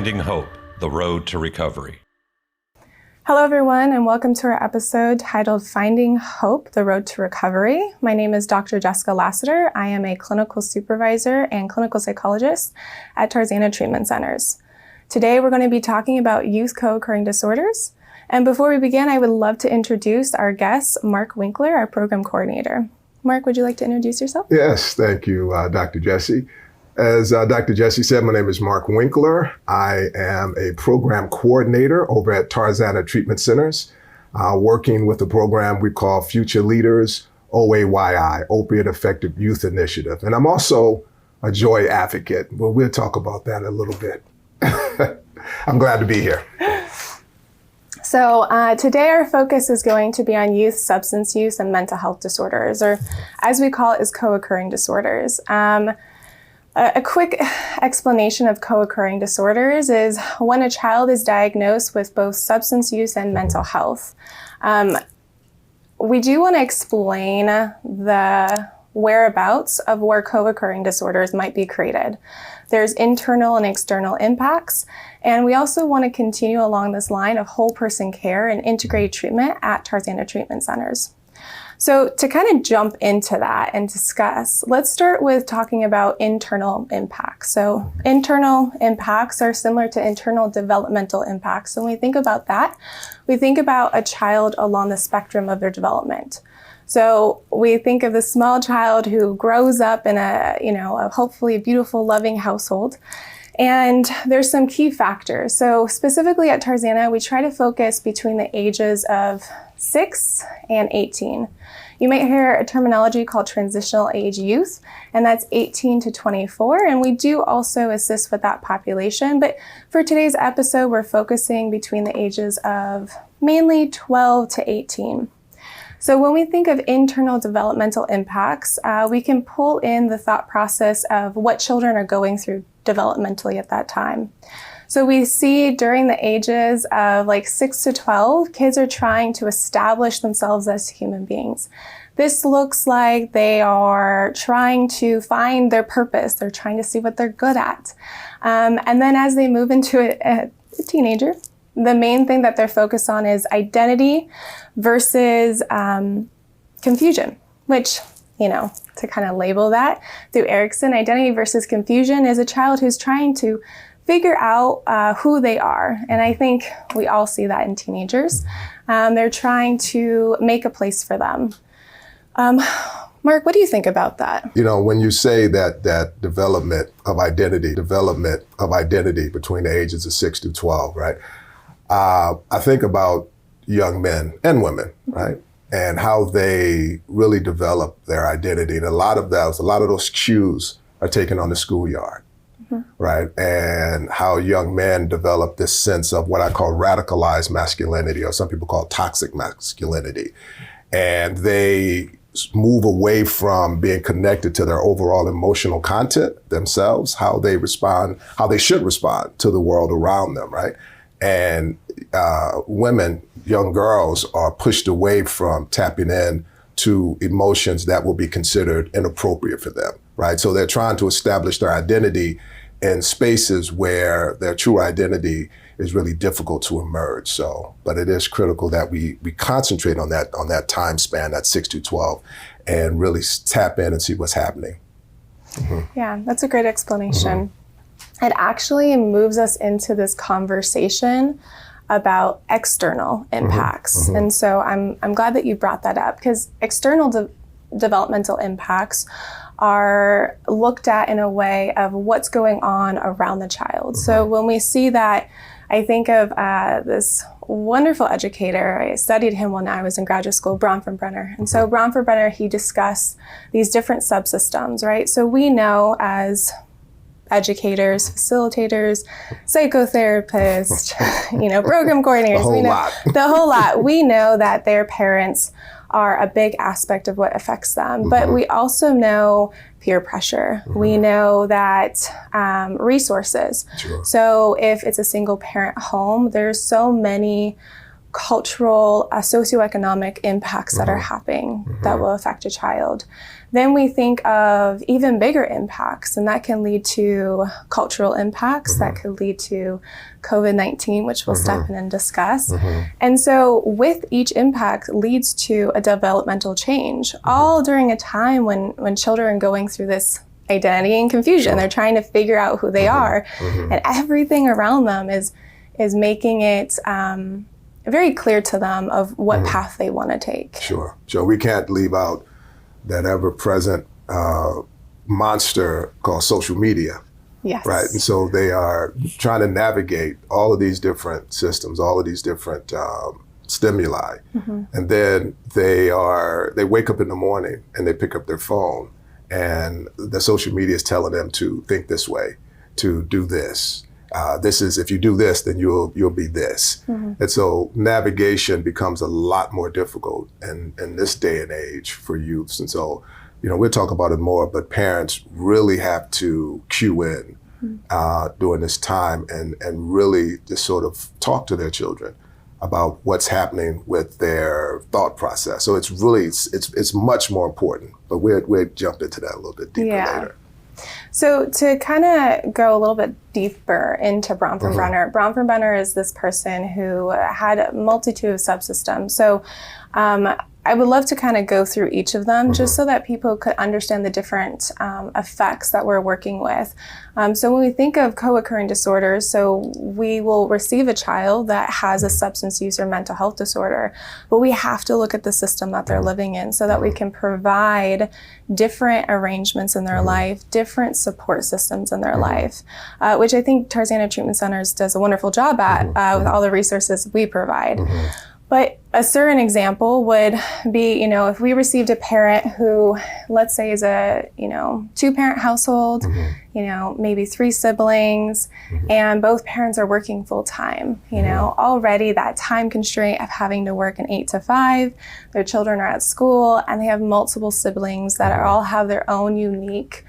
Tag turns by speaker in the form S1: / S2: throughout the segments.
S1: Finding Hope, the Road to Recovery.
S2: Hello everyone, and welcome to our episode titled Finding Hope, the Road to Recovery. My name is Dr. Jessica Lasater. I am a clinical supervisor and clinical psychologist at Tarzana Treatment Centers. Today we're going to be talking about youth co-occurring disorders. And before we begin, I would love to introduce our guest, Mark Winkler, our program coordinator. Mark, would you like to introduce yourself?
S3: Yes, thank you, Dr. Jessie. As Dr. Jessie said, my name is Mark Winkler. I am a program coordinator over at Tarzana Treatment Centers, working with a program we call Future Leaders, OAYI, Opioid Affected Youth Initiative. And I'm also a joy advocate, but we'll talk about that a little bit. I'm glad to be here.
S2: So today our focus is going to be on youth substance use and mental health disorders, or as we call it, is co-occurring disorders. A quick explanation of co-occurring disorders is when a child is diagnosed with both substance use and mental health. We do want to explain the whereabouts of where co-occurring disorders might be created. There's internal and external impacts, and we also want to continue along this line of whole person care and integrated treatment at Tarzana Treatment Centers. So to kind of jump into that and discuss, let's start with talking about internal impacts. So internal impacts are similar to internal developmental impacts. When we think about that, we think about a child along the spectrum of their development. So we think of the small child who grows up in a hopefully beautiful, loving household. And there's some key factors. So specifically at Tarzana, we try to focus between the ages of 6 and 18. You might hear a terminology called transitional age youth, and that's 18 to 24. And we do also assist with that population. But for today's episode, we're focusing between the ages of mainly 12 to 18. So when we think of internal developmental impacts, we can pull in the thought process of what children are going through developmentally at that time. So we see during the ages of like 6 to 12, kids are trying to establish themselves as human beings. This looks like they are trying to find their purpose. They're trying to see what they're good at. And then as they move into a teenager, the main thing that they're focused on is identity versus confusion, which, to kind of label that through Erickson, identity versus confusion is a child who's trying to figure out who they are. And I think we all see that in teenagers. They're trying to make a place for them. Mark, what do you think about that?
S3: When you say that development of identity between the ages of 6 to 12, right? I think about young men and women, right? And how they really develop their identity. And a lot of those cues are taken on the schoolyard, right? And how young men develop this sense of what I call radicalized masculinity, or some people call toxic masculinity. And they move away from being connected to their overall emotional content themselves, how they should respond to the world around them, right? And women, young girls, are pushed away from tapping in to emotions that will be considered inappropriate for them, right? So they're trying to establish their identity in spaces where their true identity is really difficult to emerge. So, but it is critical that we concentrate on that time span, that 6 to 12, and really tap in and see what's happening. Mm-hmm.
S2: Yeah, that's a great explanation. It actually moves us into this conversation about external impacts. And so I'm glad that you brought that up, because external developmental impacts are looked at in a way of what's going on around the child. So when we see that, I think of this wonderful educator. I studied him when I was in graduate school, Bronfenbrenner. And so Bronfenbrenner, he discussed these different subsystems, right? So we know as educators, facilitators, psychotherapists, program coordinators, the whole lot. We know that their parents are a big aspect of what affects them, but we also know peer pressure. We know that resources. So if it's a single parent home, there's so many cultural, socioeconomic impacts that are happening that will affect a child. Then we think of even bigger impacts, and that can lead to cultural impacts, that could lead to COVID-19, which we'll step in and discuss. And so with each impact leads to a developmental change, all during a time when children are going through this identity and confusion. They're trying to figure out who they are, and everything around them is making it very clear to them of what path they want to take.
S3: Sure. We can't leave out that ever-present monster called social media.
S2: Yes.
S3: Right. And so they are trying to navigate all of these different systems, all of these different stimuli. And then they wake up in the morning and they pick up their phone, and the social media is telling them to think this way, to do this. This is, if you do this, then you'll be this. And so navigation becomes a lot more difficult in this day and age for youths. And so, we'll talk about it more, but parents really have to cue in during this time and really just sort of talk to their children about what's happening with their thought process. So it's really, it's much more important, but we'll jump into that a little bit deeper later.
S2: So to kind of go a little bit deeper into Bronfenbrenner, Bronfenbrenner is this person who had a multitude of subsystems. So I would love to kind of go through each of them just so that people could understand the different effects that we're working with. So when we think of co-occurring disorders, so we will receive a child that has a substance use or mental health disorder, but we have to look at the system that they're living in so that we can provide different arrangements in their life, different support systems in their life, which I think Tarzana Treatment Centers does a wonderful job at with all the resources we provide. But a certain example would be, if we received a parent who, let's say, is a, 2-parent household, maybe 3 siblings, and both parents are working full time, already that time constraint of having to work an 8 to 5, their children are at school, and they have multiple siblings that all have their own unique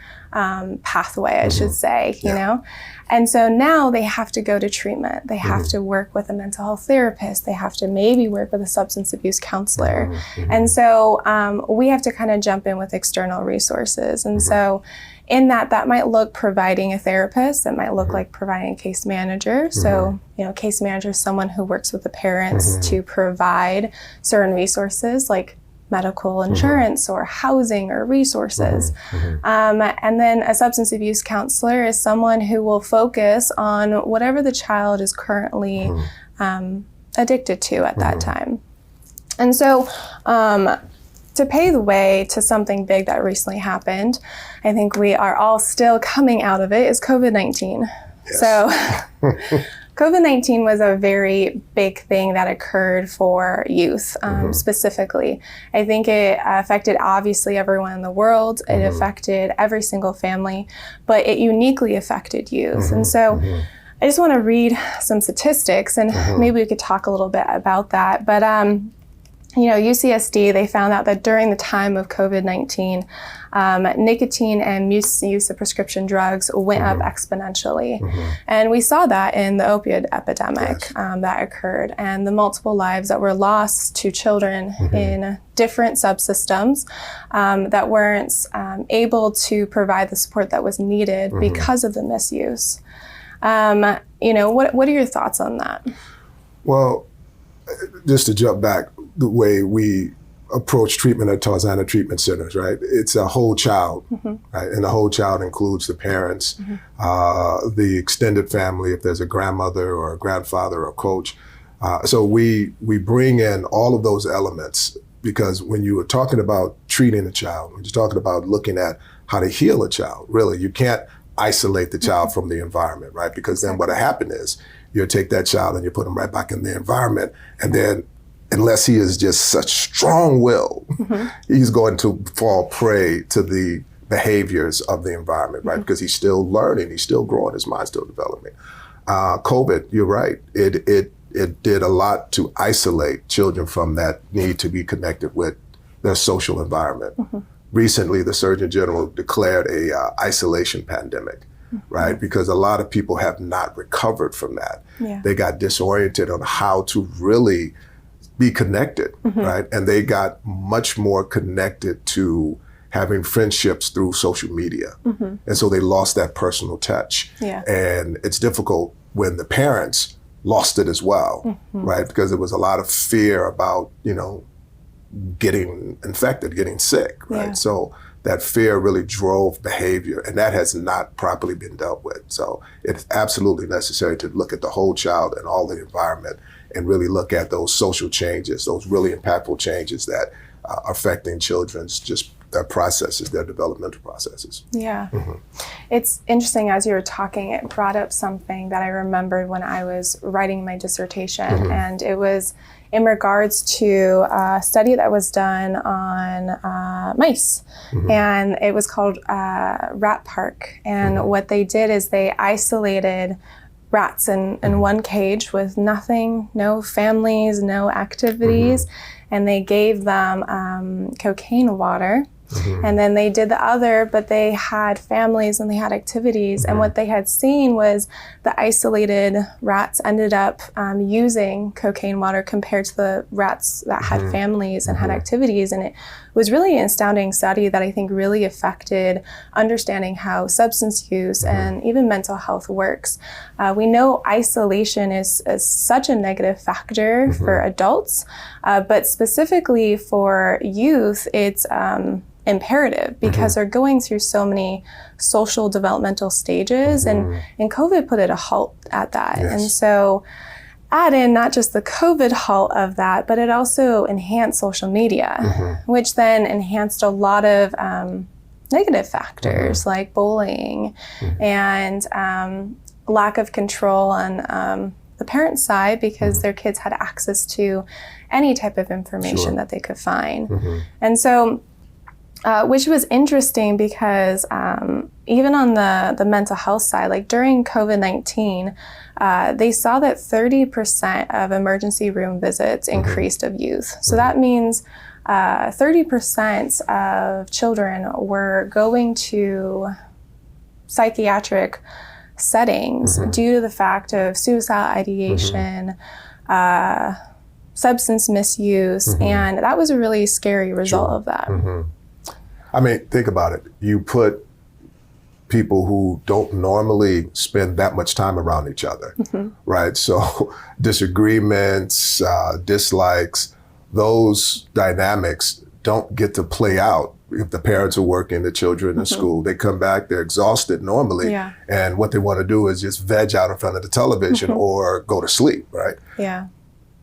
S2: pathway, I should say, you know? And so now they have to go to treatment. They have to work with a mental health therapist. They have to maybe work with a substance abuse counselor. And so we have to kind of jump in with external resources. And so in that might look providing a therapist. It might look like providing a case manager. So, case manager is someone who works with the parents to provide certain resources like medical insurance or housing or resources. And then a substance abuse counselor is someone who will focus on whatever the child is currently addicted to at that time. And so to pave the way to something big that recently happened, I think we are all still coming out of it, is COVID-19.
S3: Yes.
S2: So COVID-19 was a very big thing that occurred for youth specifically. I think it affected obviously everyone in the world. It affected every single family, but it uniquely affected youth. And so I just want to read some statistics, and maybe we could talk a little bit about that. But UCSD, they found out that during the time of COVID-19, nicotine and use of prescription drugs went up exponentially. And we saw that in the opioid epidemic that occurred, and the multiple lives that were lost to children in different subsystems that weren't able to provide the support that was needed because of the misuse. What are your thoughts on that?
S3: Well, just to jump back, the way we approach treatment at Tarzana Treatment Centers, right? It's a whole child, right? And the whole child includes the parents, the extended family, if there's a grandmother or a grandfather or a coach. So we bring in all of those elements, because when you are talking about treating a child, when you're talking about looking at how to heal a child, really, you can't isolate the child from the environment, right? Because then what happened is you take that child and you put them right back in the environment, and then unless he is just such strong will, he's going to fall prey to the behaviors of the environment, right? Because he's still learning, he's still growing, his mind's still developing. COVID, you're right, it did a lot to isolate children from that need to be connected with their social environment. Recently, the Surgeon General declared a isolation pandemic, right? Because a lot of people have not recovered from that. They got disoriented on how to really be connected, right? And they got much more connected to having friendships through social media. And so they lost that personal touch.
S2: Yeah.
S3: And it's difficult when the parents lost it as well, right? Because there was a lot of fear about, getting infected, getting sick, right?
S2: Yeah.
S3: So that fear really drove behavior, and that has not properly been dealt with. So it's absolutely necessary to look at the whole child and all the environment and really look at those social changes, those really impactful changes that are affecting children's just their processes, their developmental processes.
S2: Yeah. It's interesting, as you were talking, it brought up something that I remembered when I was writing my dissertation, and it was in regards to a study that was done on mice, and it was called Rat Park. And what they did is they isolated rats in one cage with nothing, no families, no activities, and they gave them cocaine water. And then they did the other, but they had families and they had activities. And what they had seen was the isolated rats ended up using cocaine water compared to the rats that had families and had activities. And it was really an astounding study that I think really affected understanding how substance use and even mental health works. We know isolation is such a negative factor for adults, but specifically for youth, it's imperative because they're going through so many social developmental stages, and COVID put a halt at that.
S3: Yes.
S2: And so add in not just the COVID halt of that, but it also enhanced social media, which then enhanced a lot of negative factors like bullying and lack of control on the parents' side because their kids had access to any type of information that they could find. And so which was interesting because even on the mental health side, like during COVID-19, they saw that 30% of emergency room visits increased of youth. So that means 30% of children were going to psychiatric settings due to the fact of suicidal ideation, substance misuse, and that was a really scary result of that.
S3: I mean, think about it. You put people who don't normally spend that much time around each other, right? So disagreements, dislikes, those dynamics don't get to play out if the parents are working, the children in school. They come back, they're exhausted normally, and what they want to do is just veg out in front of the television or go to sleep, right?
S2: Yeah.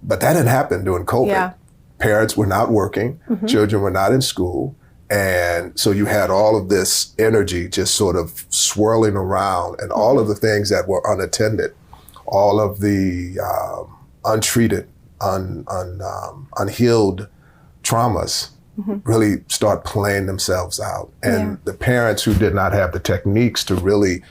S3: But that didn't happen during COVID.
S2: Yeah.
S3: Parents were not working, children were not in school. And so you had all of this energy just sort of swirling around, and all of the things that were unattended, all of the untreated, unhealed traumas really start playing themselves out. And the parents who did not have the techniques to really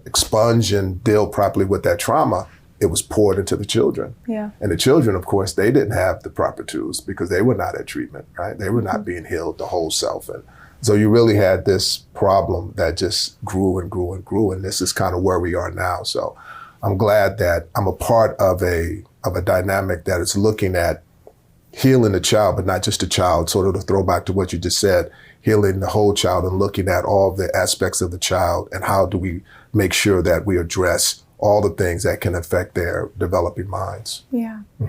S3: expunge and deal properly with that trauma, it was poured into the children.
S2: Yeah.
S3: And the children, of course, they didn't have the proper tools because they were not at treatment, right? They were not being healed the whole self. And so you really had this problem that just grew and grew and grew. And this is kind of where we are now. So I'm glad that I'm a part of a dynamic that is looking at healing the child, but not just the child, sort of to throw back to what you just said, healing the whole child and looking at all the aspects of the child and how do we make sure that we address all the things that can affect their developing minds.
S2: Yeah. I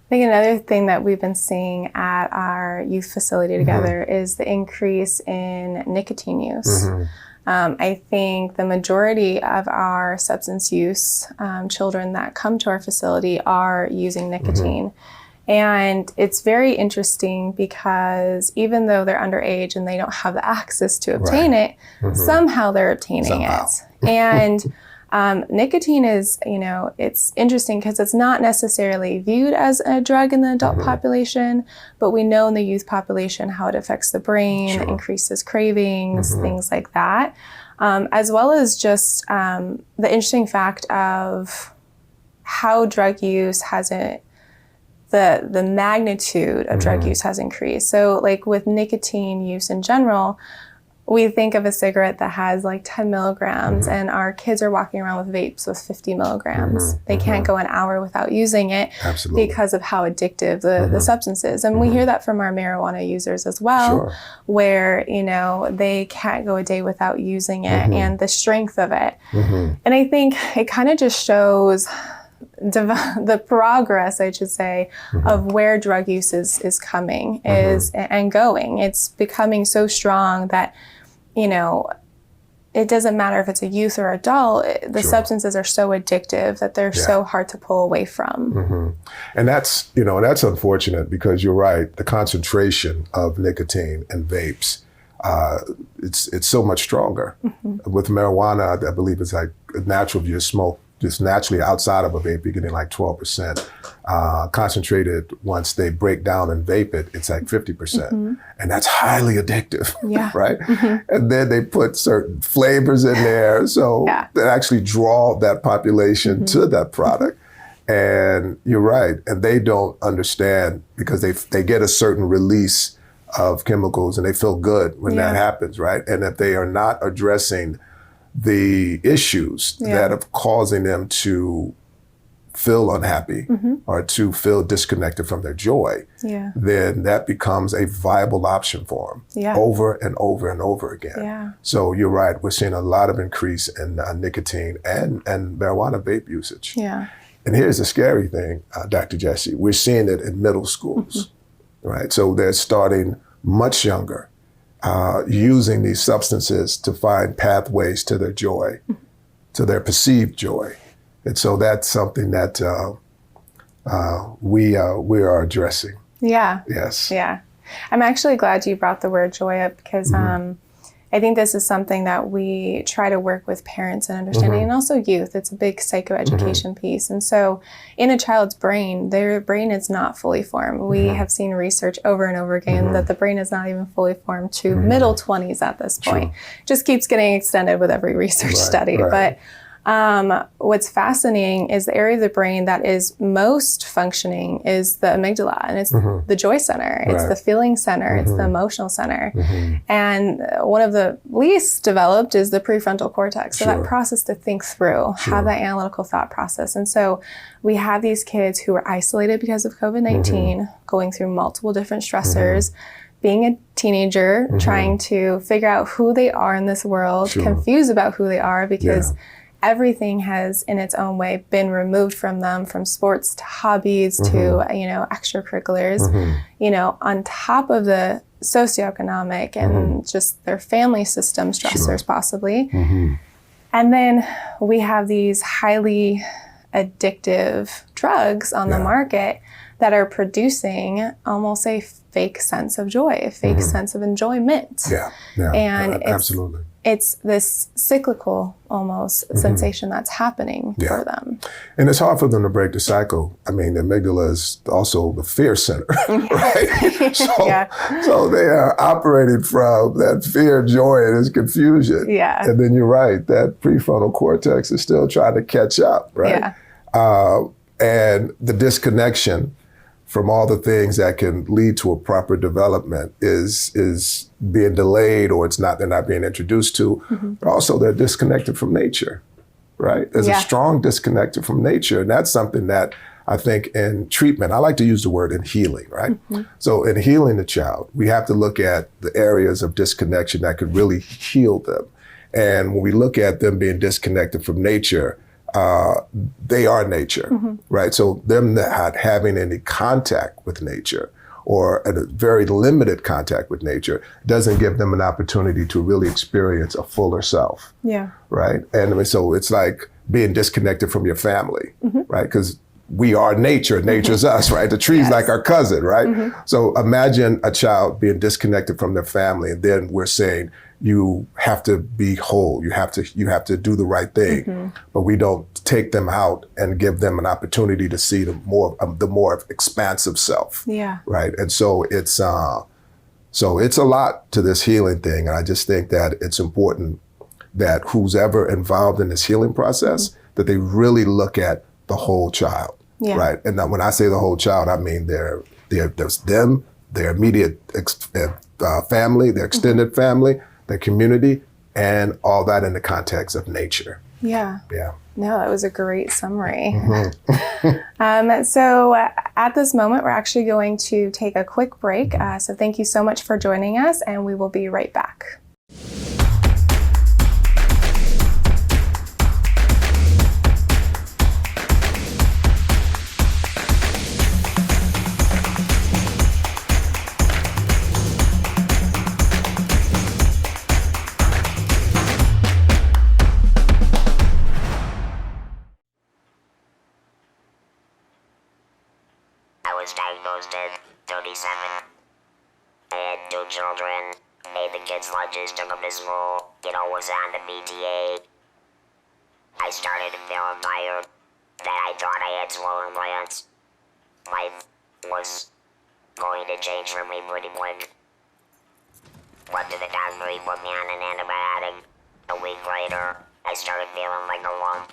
S2: think another thing that we've been seeing at our youth facility together is the increase in nicotine use. I think the majority of our substance use children that come to our facility are using nicotine. And it's very interesting because even though they're underage and they don't have the access to obtain it, somehow they're obtaining it. And nicotine is, it's interesting because it's not necessarily viewed as a drug in the adult population, but we know in the youth population how it affects the brain, increases cravings, things like that, as well as just the interesting fact of how drug use hasn't, the magnitude of drug use has increased. So like with nicotine use in general, we think of a cigarette that has like 10 milligrams and our kids are walking around with vapes with 50 milligrams. They can't go an hour without using it because of how addictive the substance is. And we hear that from our marijuana users as well, where, you know, they can't go a day without using it and the strength of it. And I think it kind of just shows the progress, I should say, of where drug use is coming and going. It's becoming so strong that, you know, it doesn't matter if it's a youth or adult, the substances are so addictive that they're so hard to pull away from.
S3: And that's, you know, that's unfortunate because you're right, the concentration of nicotine and vapes, it's so much stronger. With marijuana, I believe it's like natural, if you smoke just naturally outside of a vape, you're getting like 12%. Concentrated, once they break down and vape it, it's like 50%. And that's highly addictive, right? And then they put certain flavors in there. So they actually draw that population to that product. And you're right. And they don't understand because they get a certain release of chemicals and they feel good when that happens, right? And if they are not addressing the issues that are causing them to feel unhappy or to feel disconnected from their joy, then that becomes a viable option for them over and over and over again. So you're right, we're seeing a lot of increase in nicotine and marijuana vape usage. And here's the scary thing, Dr. Jessie, we're seeing it in middle schools, right? So they're starting much younger, using these substances to find pathways to their joy, to their perceived joy. And so that's something that we are addressing. Yes.
S2: I'm actually glad you brought the word joy up because I think this is something that we try to work with parents and understanding and also youth. It's a big psychoeducation piece. And so in a child's brain, their brain is not fully formed. We have seen research over and over again that the brain is not even fully formed to middle 20s at this point. Just keeps getting extended with every research study. But what's fascinating is the area of the brain that is most functioning is the amygdala, and it's the joy center, it's the feeling center, it's the emotional center. And one of the least developed is the prefrontal cortex. So that process to think through, have that analytical thought process. And so we have these kids who are isolated because of COVID-19, going through multiple different stressors, being a teenager, trying to figure out who they are in this world, confused about who they are because everything has in its own way been removed from them, from sports to hobbies to, you know, extracurriculars, you know, on top of the socioeconomic and just their family system stressors possibly. And then we have these highly addictive drugs on the market that are producing almost a fake sense of joy, a fake sense of enjoyment. And
S3: absolutely.
S2: It's this cyclical almost sensation that's happening for them.
S3: And it's hard for them to break the cycle. I mean, the amygdala is also the fear center, right? So they are operating from that fear, joy, and this confusion. And then you're right, that prefrontal cortex is still trying to catch up, right? And the disconnection from all the things that can lead to a proper development is being delayed, or they're not being introduced to, but also they're disconnected from nature, right? There's a strong disconnect from nature. And that's something that I think in treatment, I like to use the word in healing, right? So in healing the child, we have to look at the areas of disconnection that could really heal them. And when we look at them being disconnected from nature, they are nature, right? So them not having any contact with nature or a very limited contact with nature doesn't give them an opportunity to really experience a fuller self, right? And I mean, so it's like being disconnected from your family, right? Because we are nature, nature's us, right? The tree's like our cousin, right? So imagine a child being disconnected from their family, and then we're saying, you have to be whole. You have to do the right thing, but we don't take them out and give them an opportunity to see the more expansive self. Right. And so it's a lot to this healing thing, and I just think that it's important that who's ever involved in this healing process that they really look at the whole child. Right. And now when I say the whole child, I mean there's them, their immediate family, their extended family, the community, and all that in the context of nature.
S2: Yeah.
S3: Yeah.
S2: No, that was a great summary. So at this moment, we're actually going to take a quick break. So thank you so much for joining us, and we will be right back.
S4: I was diagnosed at 37. I had 2 children, made the kids' lunches, took them to school, was on the BTA. I started to feel tired, that I thought I had swollen glands. Life was going to change for me pretty quick. Went to the doctor, he put me on an antibiotic. A week later, I started feeling like a lump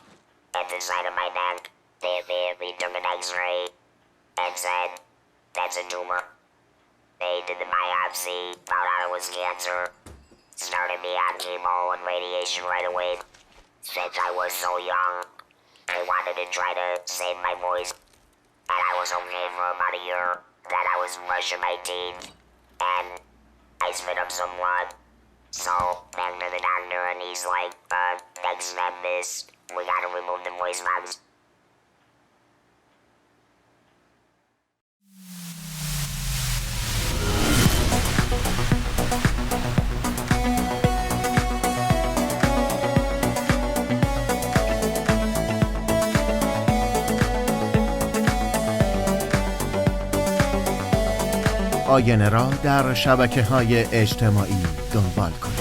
S4: at the side of my neck. They immediately took an x-ray and said, that's a tumor. They did the biopsy, found out it was cancer, started me on chemo and radiation right away. Since I was so young, I wanted to try to save my voice. And I was okay for about a year. Then I was brushing my teeth, and I spit up some blood. So, back to the doctor, and he's like, next step is, we gotta remove the voice box.
S5: آینه را در شبکه‌های اجتماعی دنبال کنید.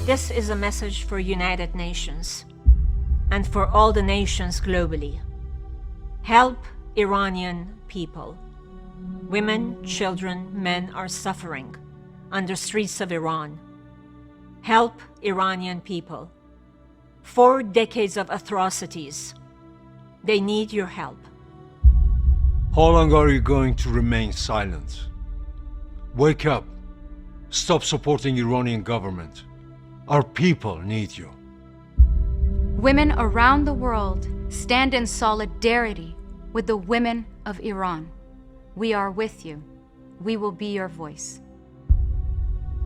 S6: This is a message for United Nations and for all the nations globally. Help Iranian people. Women, children, men are suffering on the streets of Iran. Help Iranian people. 4 decades of atrocities. They need your help.
S7: How long are you going to remain silent? Wake up. Stop supporting Iranian government. Our people need you.
S8: Women around the world stand in solidarity with the women of Iran. We are with you. We will be your voice.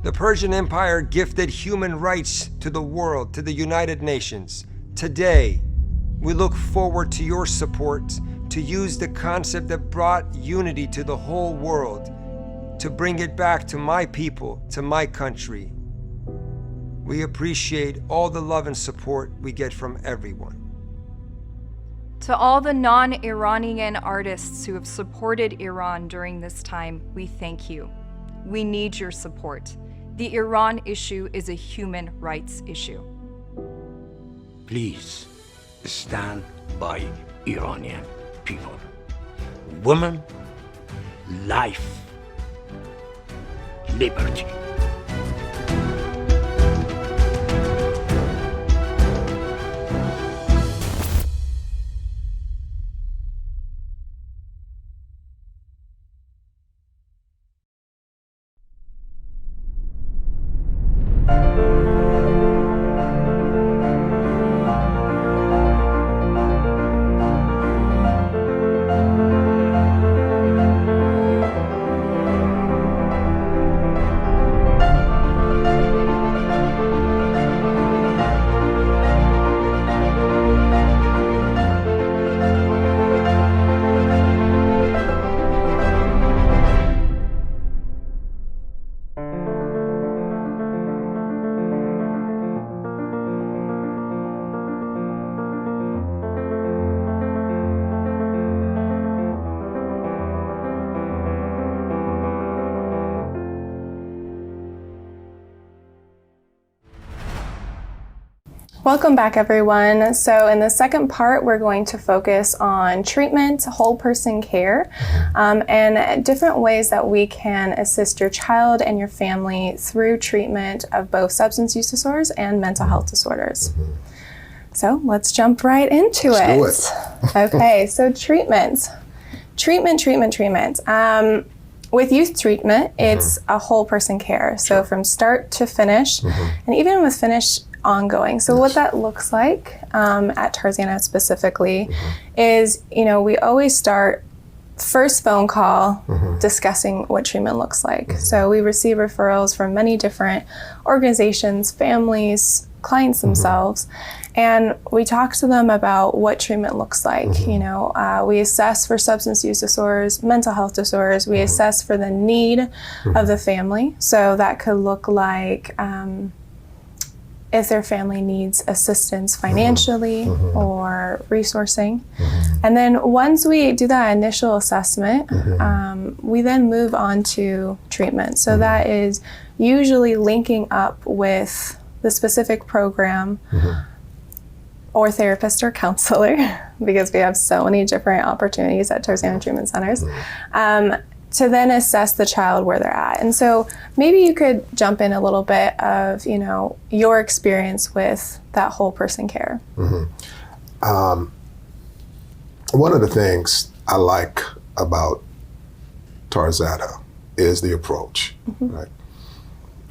S9: The Persian Empire gifted human rights to the world, to the United Nations. Today, we look forward to your support to use the concept that brought unity to the whole world, to bring it back to my people, to my country. We appreciate all the love and support we get from everyone.
S8: To all the non-Iranian artists who have supported Iran during this time, we thank you. We need your support. The Iran issue is a human rights issue.
S10: Please stand by Iranian people. Women, life, liberty.
S2: Welcome back, everyone. So in the second part, we're going to focus on treatment, whole person care, and different ways that we can assist your child and your family through treatment of both substance use disorders and mental health disorders. So let's jump right into
S3: Let's
S2: it. Okay, so treatment. With youth treatment, it's a whole person care. So from start to finish, and even with finish, ongoing. So what that looks like at Tarzana specifically is, we always start first phone call discussing what treatment looks like. So we receive referrals from many different organizations, families, clients themselves, and we talk to them about what treatment looks like. We assess for substance use disorders, mental health disorders. We assess for the need of the family. So that could look like if their family needs assistance financially or resourcing. And then once we do that initial assessment, we then move on to treatment. So that is usually linking up with the specific program or therapist or counselor, because we have so many different opportunities at Tarzana Treatment Centers, to then assess the child where they're at. And so maybe you could jump in a little bit of, your experience with that whole person care.
S3: One of the things I like about Tarzana is the approach, right?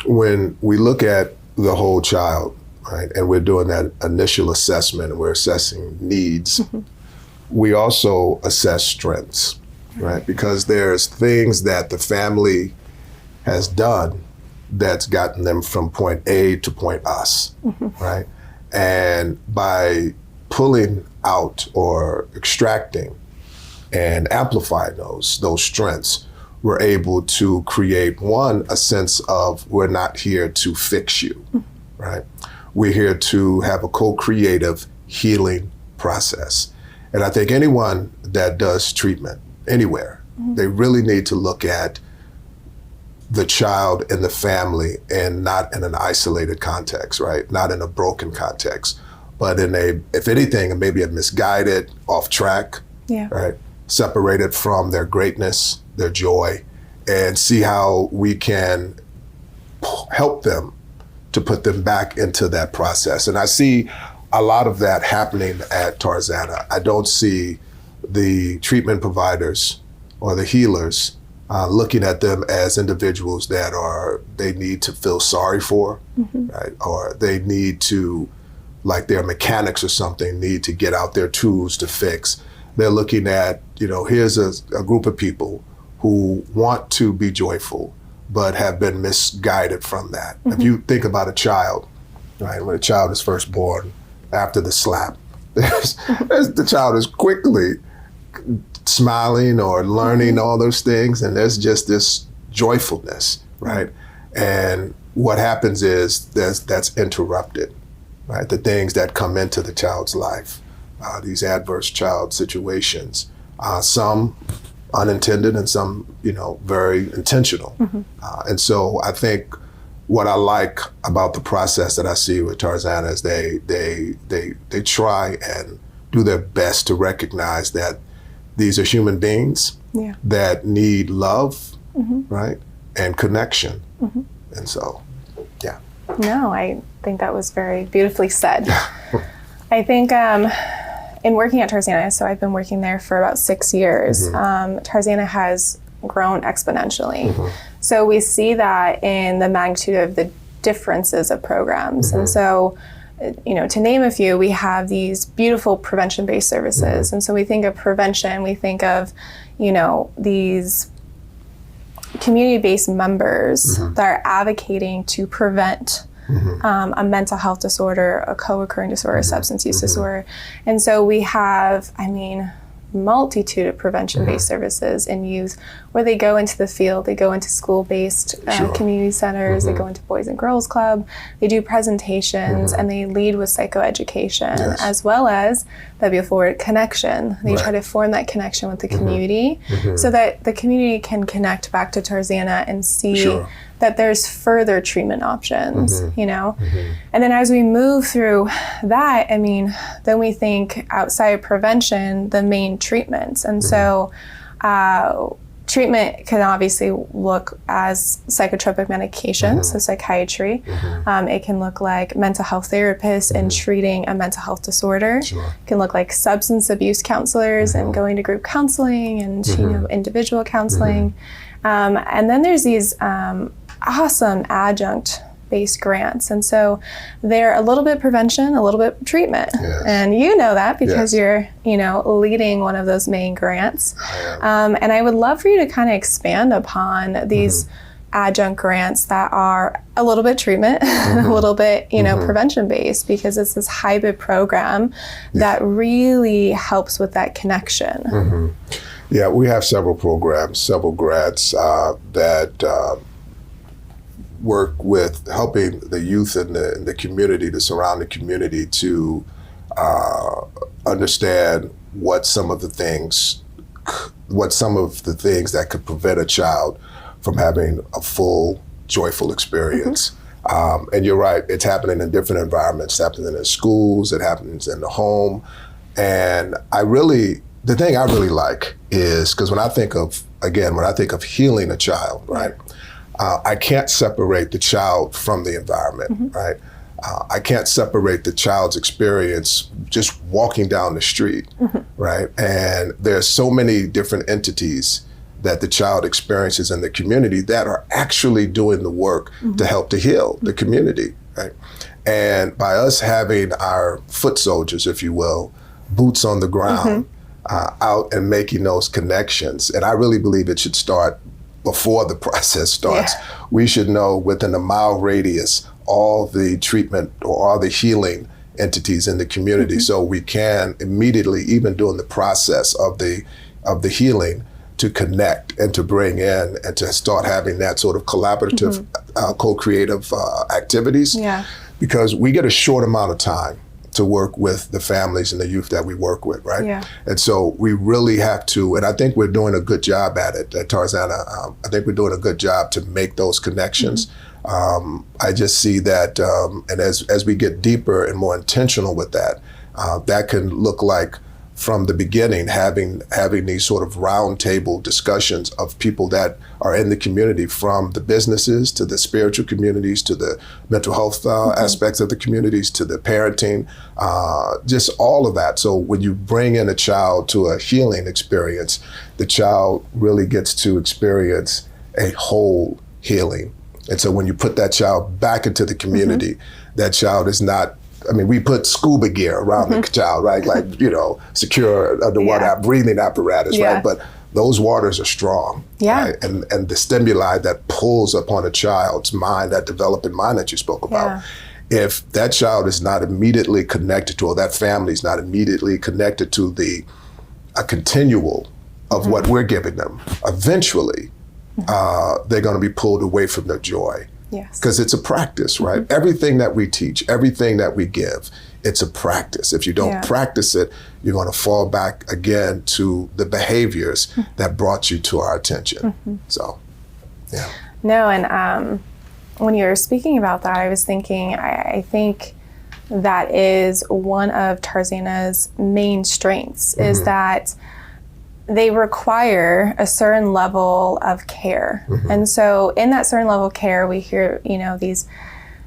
S3: When we look at the whole child, right, and we're doing that initial assessment and we're assessing needs, we also assess strengths. Right, because there's things that the family has done that's gotten them from point A to point us, right? And by pulling out or extracting and amplifying those strengths, we're able to create, one, a sense of we're not here to fix you, right? We're here to have a co-creative healing process. And I think anyone that does treatment anywhere, they really need to look at the child and the family, and not in an isolated context, right? Not in a broken context, but in if anything, maybe a misguided, off track, right? Separated from their greatness, their joy, and see how we can help them to put them back into that process. And I see a lot of that happening at Tarzana. I don't see the treatment providers or the healers looking at them as individuals that they need to feel sorry for, right? Or they need to, like they're mechanics or something, need to get out their tools to fix. They're looking at, here's a group of people who want to be joyful, but have been misguided from that. If you think about a child, right? When a child is first born, after the slap, the child is quickly smiling or learning all those things, and there's just this joyfulness, right? And what happens is that's interrupted, right? The things that come into the child's life, these adverse child situations, some unintended and some, very intentional. And so I think what I like about the process that I see with Tarzana is they try and do their best to recognize that these are human beings that need love, right, and connection. And so,
S2: No, I think that was very beautifully said. I think in working at Tarzana, so I've been working there for about 6 years, Tarzana has grown exponentially. So we see that in the magnitude of the differences of programs. And so, to name a few, we have these beautiful prevention-based services. And so we think of prevention, we think of, these community-based members that are advocating to prevent a mental health disorder, a co-occurring disorder, a substance use disorder. And so we have, multitude of prevention-based services in youth where they go into the field, they go into school-based community centers, they go into Boys and Girls Club, they do presentations, and they lead with psychoeducation, as well as that'd be a forward connection. They try to form that connection with the community so that the community can connect back to Tarzana and see that there's further treatment options, you know? And then as we move through that, I mean, then we think outside prevention, the main treatments. And so treatment can obviously look as psychotropic medication, so psychiatry. It can look like mental health therapists and treating a mental health disorder. It can look like substance abuse counselors and going to group counseling and you know, individual counseling. And then there's these awesome adjunct-based grants. And so they're a little bit prevention, a little bit treatment. And you know that because you're, you know, leading one of those main grants. And I would love for you to kind of expand upon these adjunct grants that are a little bit treatment, a little bit, you know, prevention-based, because it's this hybrid program that really helps with that connection.
S3: Yeah, we have several programs, several grants that work with helping the youth in the community, the surrounding community, to understand what some of the things that could prevent a child from having a full, joyful experience. And you're right, it's happening in different environments. It's happening in schools, it happens in the home. And the thing I really like is, because when I think of healing a child, right? I can't separate the child from the environment, right? I can't separate the child's experience just walking down the street, right? And there's so many different entities that the child experiences in the community that are actually doing the work to help to heal the community, right? And by us having our foot soldiers, if you will, boots on the ground, out and making those connections, and I really believe it should start before the process starts. We should know within a mile radius all the treatment or all the healing entities in the community, so we can immediately, even during the process of the healing, to connect and to bring in and to start having that sort of collaborative, co-creative activities. Because we get a short amount of time to work with the families and the youth that we work with, right? And so we really have to, and I think we're doing a good job at it at Tarzana. I think we're doing a good job to make those connections. I just see that, and as we get deeper and more intentional with that, that can look like from the beginning, having these sort of roundtable discussions of people that are in the community, from the businesses to the spiritual communities to the mental health aspects of the communities to the parenting, just all of that. So when you bring in a child to a healing experience, the child really gets to experience a whole healing. And so when you put that child back into the community, that child is not, I mean, we put scuba gear around the child, right? Like, you know, secure underwater breathing apparatus, right? But those waters are strong, right? And the stimuli that pulls upon a child's mind, that developing mind that you spoke about, if that child is not immediately connected to, or that family is not immediately connected to a continual of what we're giving them, eventually they're going to be pulled away from their joy. Because it's a practice, right? Everything that we teach, everything that we give, it's a practice. If you don't practice it, you're going to fall back again to the behaviors that brought you to our attention. So,
S2: No, and when you were speaking about that, I was thinking, I think that is one of Tarzana's main strengths, is that they require a certain level of care. And so in that certain level of care, we hear, you know, these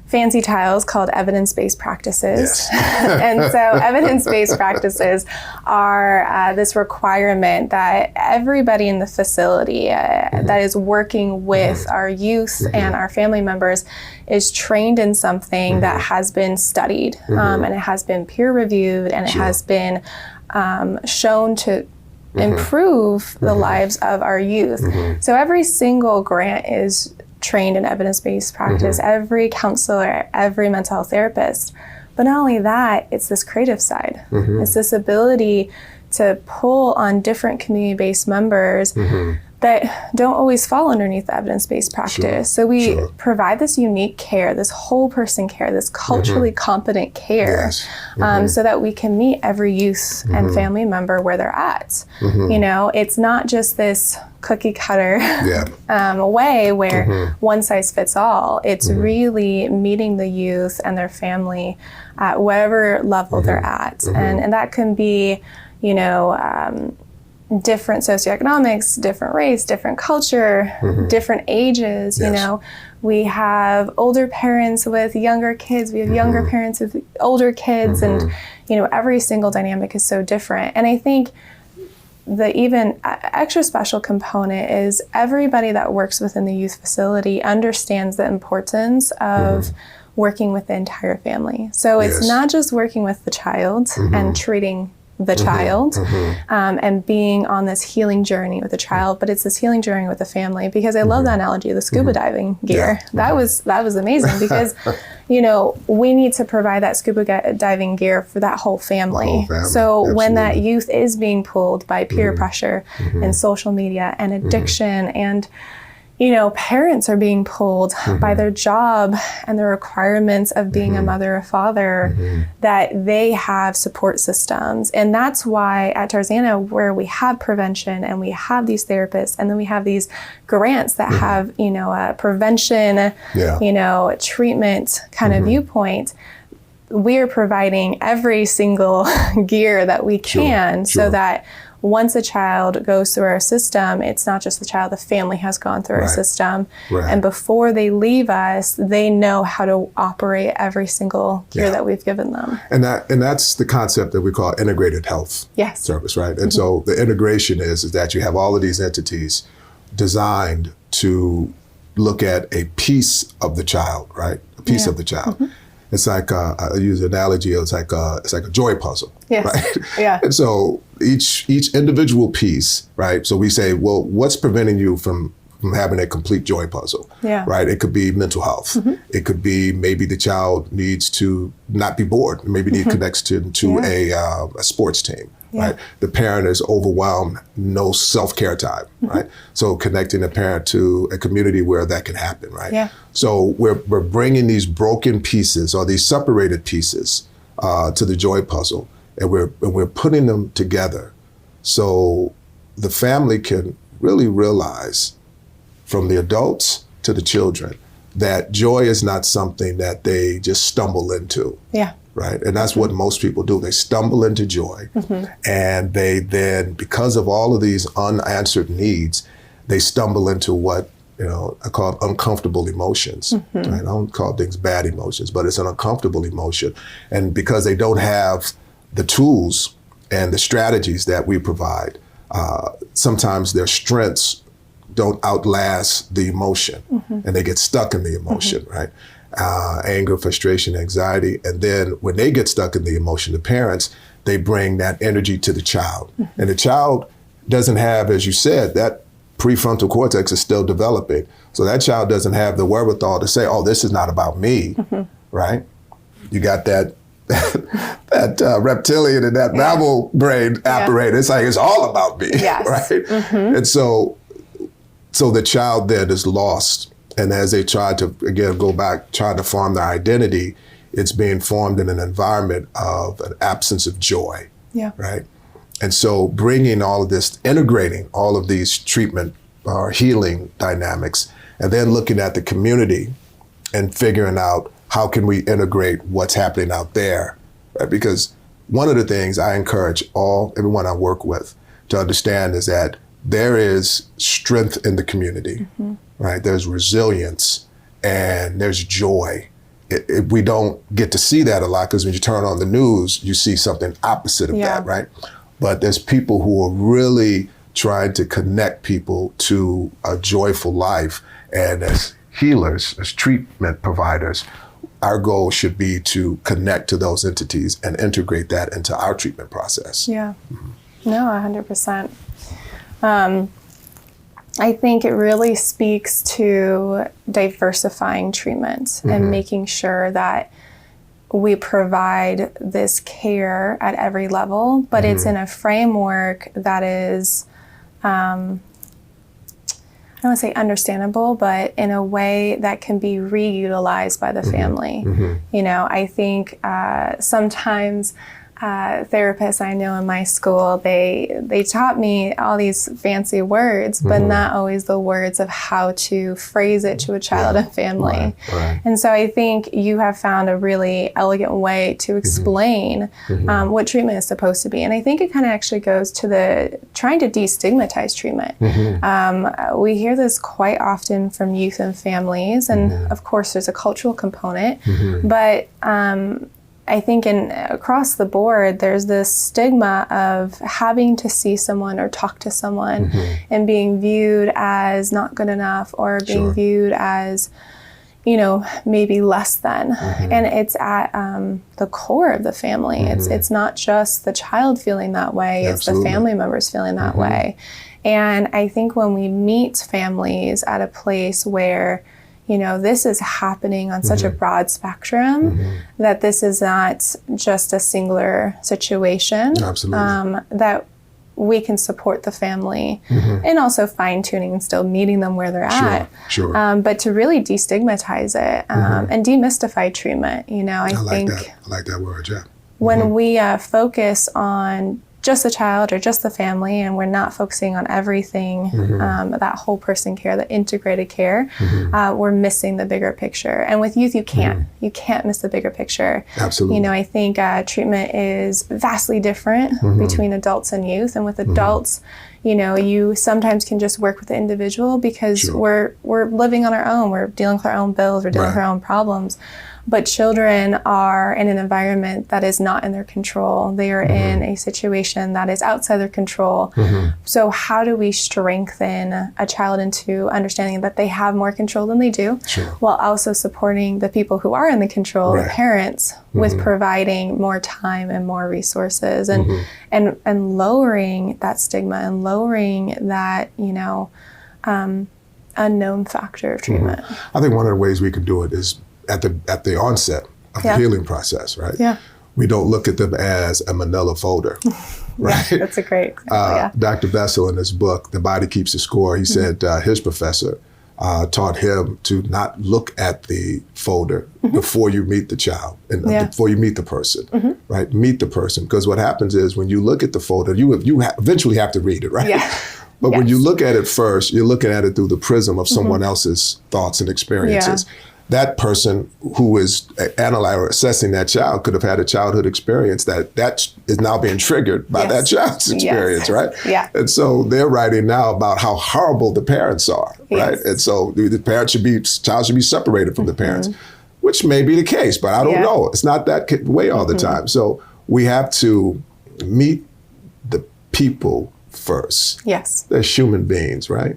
S2: fancy titles called evidence-based practices. And so evidence-based practices are this requirement that everybody in the facility that is working with our youth and our family members is trained in something that has been studied, and it has been peer-reviewed, and it has been shown to improve the lives of our youth. So every single grant is trained in evidence-based practice, every counselor, every mental health therapist. But not only that, it's this creative side. It's this ability to pull on different community-based members that don't always fall underneath the evidence-based practice. So we provide this unique care, this whole person care, this culturally competent care, so that we can meet every youth and family member where they're at. You know, it's not just this cookie cutter way where one size fits all. It's really meeting the youth and their family at whatever level they're at. And that can be, you know, different socioeconomics, different race, different culture, different ages, you know. We have older parents with younger kids, we have younger parents with older kids, and, you know, every single dynamic is so different. And I think the even extra special component is everybody that works within the youth facility understands the importance of working with the entire family. So it's not just working with the child and treating the child and being on this healing journey with the child, but it's this healing journey with the family, because I love that analogy of the scuba diving gear. That was amazing, because you know, we need to provide that scuba diving gear for that whole family. So when that youth is being pulled by peer pressure and social media and addiction, and you know, parents are being pulled by their job and the requirements of being a mother or father, that they have support systems. And that's why at Tarzana, where we have prevention and we have these therapists, and then we have these grants that have, you know, a prevention, you know, treatment kind of viewpoint, we're providing every single gear that we can so that once a child goes through our system, it's not just the child, the family has gone through our system. And before they leave us, they know how to operate every single gear that we've given them.
S3: And that's the concept that we call integrated health service, right? And so the integration is that you have all of these entities designed to look at a piece of the child, right? A piece of the child. It's like, I use the analogy, it's like a joy puzzle, right? And so each individual piece, right? So we say, well, what's preventing you from having a complete joy puzzle, right? It could be mental health. It could be maybe the child needs to not be bored, maybe need connection to a sports team. Right, the parent is overwhelmed, no self-care time, right? So connecting the parent to a community where that can happen, right? So we're bringing these broken pieces or these separated pieces to the joy puzzle, and we're putting them together, so the family can really realize, from the adults to the children, that joy is not something that they just stumble into. Right, and that's what most people do. They stumble into joy, and they then, because of all of these unanswered needs, they stumble into what, you know, I call uncomfortable emotions. Right? I don't call things bad emotions, but it's an uncomfortable emotion. And because they don't have the tools and the strategies that we provide, sometimes their strengths don't outlast the emotion, and they get stuck in the emotion, right? Anger, frustration, anxiety. And then when they get stuck in the emotion, the parents, they bring that energy to the child. And the child doesn't have, as you said, that prefrontal cortex is still developing. So that child doesn't have the wherewithal to say, oh, this is not about me, right? You got that reptilian and that mammal brain operating. It's like, it's all about me, right? And so the child then is lost. And as they try to, again, go back, try to form their identity, it's being formed in an environment of an absence of joy, right? And so bringing all of this, integrating all of these treatment or healing dynamics, and then looking at the community and figuring out how can we integrate what's happening out there, right? Because one of the things I encourage everyone I work with to understand is that there is strength in the community, right? There's resilience and there's joy. We don't get to see that a lot, because when you turn on the news, you see something opposite of that, right? But there's people who are really trying to connect people to a joyful life. And as healers, as treatment providers, our goal should be to connect to those entities and integrate that into our treatment process.
S2: No, 100%. I think it really speaks to diversifying treatment and making sure that we provide this care at every level, but it's in a framework that is I don't want to say understandable, but in a way that can be reutilized by the family. You know, I think sometimes therapists I know in my school, they taught me all these fancy words, but not always the words of how to phrase it to a child and family. And so I think you have found a really elegant way to explain what treatment is supposed to be. And I think it kind of actually goes to the trying to destigmatize treatment. We hear this quite often from youth and families, and of course there's a cultural component, but I think across the board, there's this stigma of having to see someone or talk to someone and being viewed as not good enough or being viewed as, you know, maybe less than. And it's at the core of the family. It's not just the child feeling that way, it's the family members feeling that way. And I think when we meet families at a place where, you know, this is happening on such a broad spectrum that this is not just a singular situation. That we can support the family and also fine-tuning and still meeting them where they're at. But to really destigmatize it and demystify treatment, you know, I think
S3: I like that word,
S2: when we focus on just the child or just the family, and we're not focusing on everything, that whole person care, the integrated care, we're missing the bigger picture. And with youth, you can't miss the bigger picture.
S3: Absolutely.
S2: You know, I think treatment is vastly different between adults and youth. And with adults, you know, you sometimes can just work with the individual because we're living on our own. We're dealing with our own bills. We're dealing with our own problems. But children are in an environment that is not in their control. They are in a situation that is outside their control. So how do we strengthen a child into understanding that they have more control than they do, while also supporting the people who are in the control, the parents, with providing more time and more resources and lowering that stigma and lowering that, you know, unknown factor of treatment.
S3: I think one of the ways we can do it is at the onset of the healing process, right? We don't look at them as a manila folder, right?
S2: That's a great example,
S3: Dr. Bessel, in his book, The Body Keeps the Score, he said his professor taught him to not look at the folder before you meet the child and before you meet the person, right? Meet the person, because what happens is when you look at the folder, you eventually have to read it, right? But when you look at it first, you're looking at it through the prism of someone else's thoughts and experiences. That person who is analyzing or assessing that child could have had a childhood experience that is now being triggered by that child's experience, right? And so they're writing now about how horrible the parents are, right? And so the child should be separated from the parents, which may be the case, but I don't know. It's not that way all the time. So we have to meet the people first. They're human beings, right?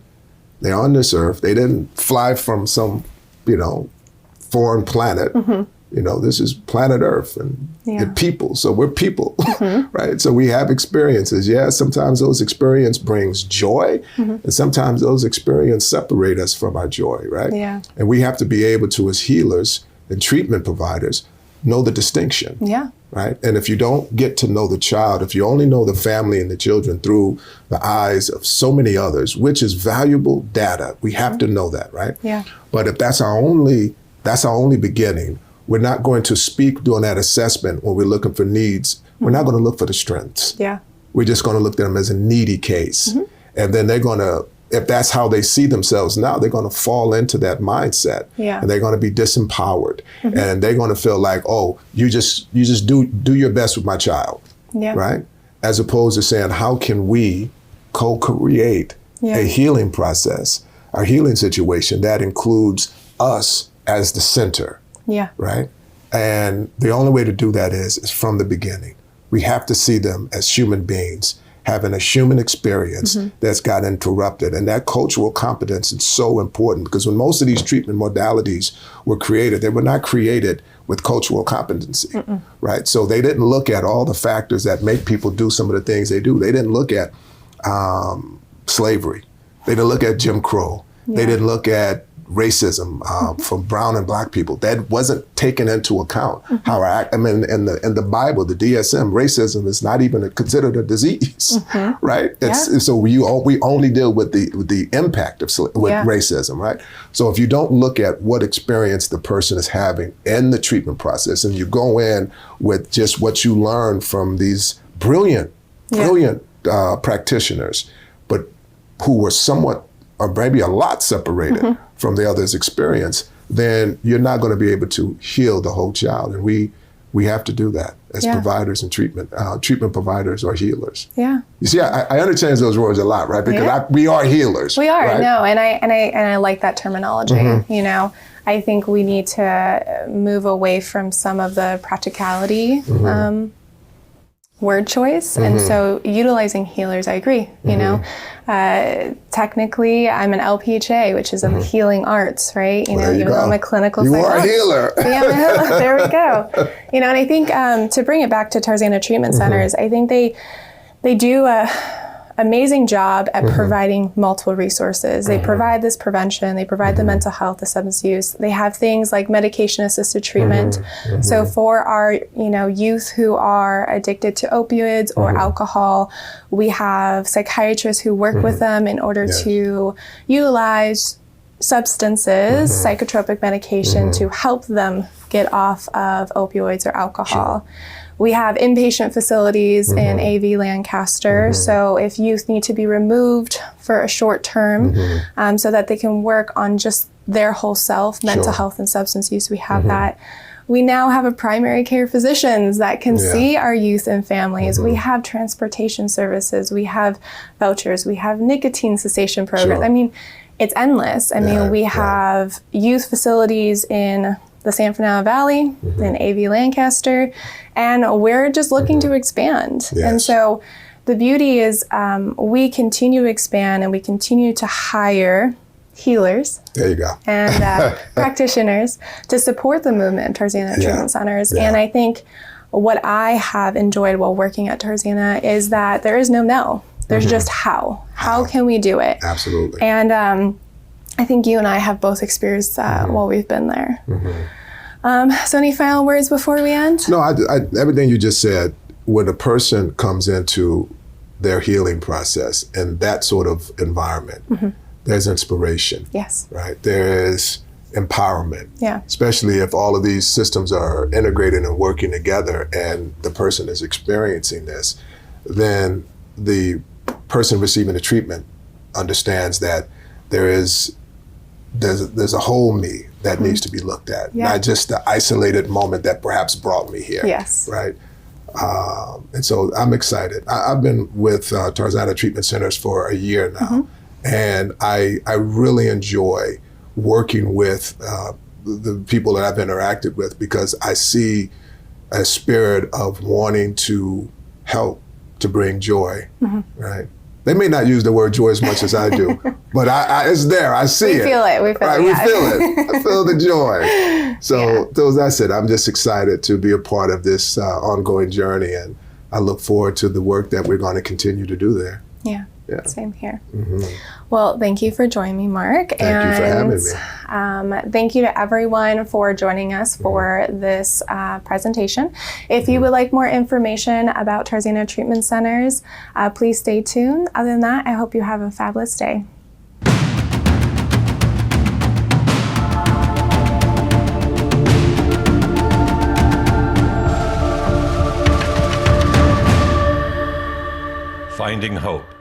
S3: They're on this earth. They didn't fly from some, you know, foreign planet. You know, this is planet Earth and people. So we're people, right? So we have experiences. Sometimes those experiences brings joy, and sometimes those experiences separate us from our joy, right? And we have to be able to, as healers and treatment providers, know the distinction. Right? And if you don't get to know the child, if you only know the family and the children through the eyes of so many others, which is valuable data, we have to know that, right? But if that's our only beginning, we're not going to speak during that assessment when we're looking for needs. We're not going to look for the strengths. We're just going to look at them as a needy case. And then they're going to, if that's how they see themselves now, they're going to fall into that mindset, and they're going to be disempowered, and they're going to feel like, oh, you just do your best with my child, right? As opposed to saying, how can we co-create a healing process, a healing situation that includes us as the center, right? And the only way to do that is from the beginning. We have to see them as human beings having a human experience that's got interrupted. And that cultural competence is so important, because when most of these treatment modalities were created, they were not created with cultural competency, right? So they didn't look at all the factors that make people do some of the things they do. They didn't look at slavery. They didn't look at Jim Crow. They didn't look at racism from brown and black people. That wasn't taken into account. How I mean, in the Bible, the DSM, racism is not even considered a disease, right? So we only deal with the impact of racism, right? So if you don't look at what experience the person is having in the treatment process, and you go in with just what you learn from these brilliant practitioners, but who were somewhat or maybe a lot separated from the other's experience, then you're not going to be able to heal the whole child. And we have to do that as providers and treatment providers or healers. Yeah. You see, I interchange those words a lot, right? Because we are healers.
S2: We are,
S3: right?
S2: no, and I like that terminology. You know, I think we need to move away from some of the practicality word choice. And so utilizing healers, I agree, you know. Technically, I'm an LPHA, which is in the healing arts, right? You know, even though I'm a clinical psychologist.
S3: You are a healer.
S2: Yeah, I'm a healer. There we go. You know, and I think to bring it back to Tarzana Treatment Centers, I think they do a amazing job at providing multiple resources. They provide this prevention, they provide the mental health, the substance use. They have things like medication-assisted treatment. So for our, you know, youth who are addicted to opioids or alcohol, we have psychiatrists who work with them in order to utilize substances, psychotropic medication to help them get off of opioids or alcohol. We have inpatient facilities in AV Lancaster, so if youth need to be removed for a short term so that they can work on just their whole self, mental health and substance use, we have that. We now have a primary care physicians that can see our youth and families. We have transportation services, we have vouchers, we have nicotine cessation programs. I mean, it's endless. I mean, we have youth facilities in the San Fernando Valley, in AV Lancaster, and we're just looking to expand. And so the beauty is we continue to expand and we continue to hire healers and practitioners to support the movement of Tarzana Treatment Centers. And I think what I have enjoyed while working at Tarzana is that there is no. There's just how. How can we do it?
S3: Absolutely.
S2: And I think you and I have both experienced that while we've been there. So any final words before we end?
S3: No, everything you just said, when a person comes into their healing process in that sort of environment, there's inspiration.
S2: Yes.
S3: Right? There is empowerment.
S2: Yeah.
S3: Especially if all of these systems are integrated and working together and the person is experiencing this, then the person receiving the treatment understands that there's a whole me that needs to be looked at, not just the isolated moment that perhaps brought me here.
S2: Yes.
S3: Right. And so I'm excited. I've been with Tarzana Treatment Centers for a year now, and I really enjoy working with the people that I've interacted with because I see a spirit of wanting to help to bring joy, right? They may not use the word joy as much as I do, but it's there. I see it.
S2: We feel it. We feel
S3: right?
S2: it.
S3: We feel it. I feel the joy. So that's it. I'm just excited to be a part of this ongoing journey, and I look forward to the work that we're going to continue to do there.
S2: Yeah. Same here. Well, thank you for joining me, Mark.
S3: Thank you for having me.
S2: Thank you to everyone for joining us for this presentation. If you would like more information about Tarzana Treatment Centers, please stay tuned. Other than that, I hope you have a fabulous day.
S1: Finding hope.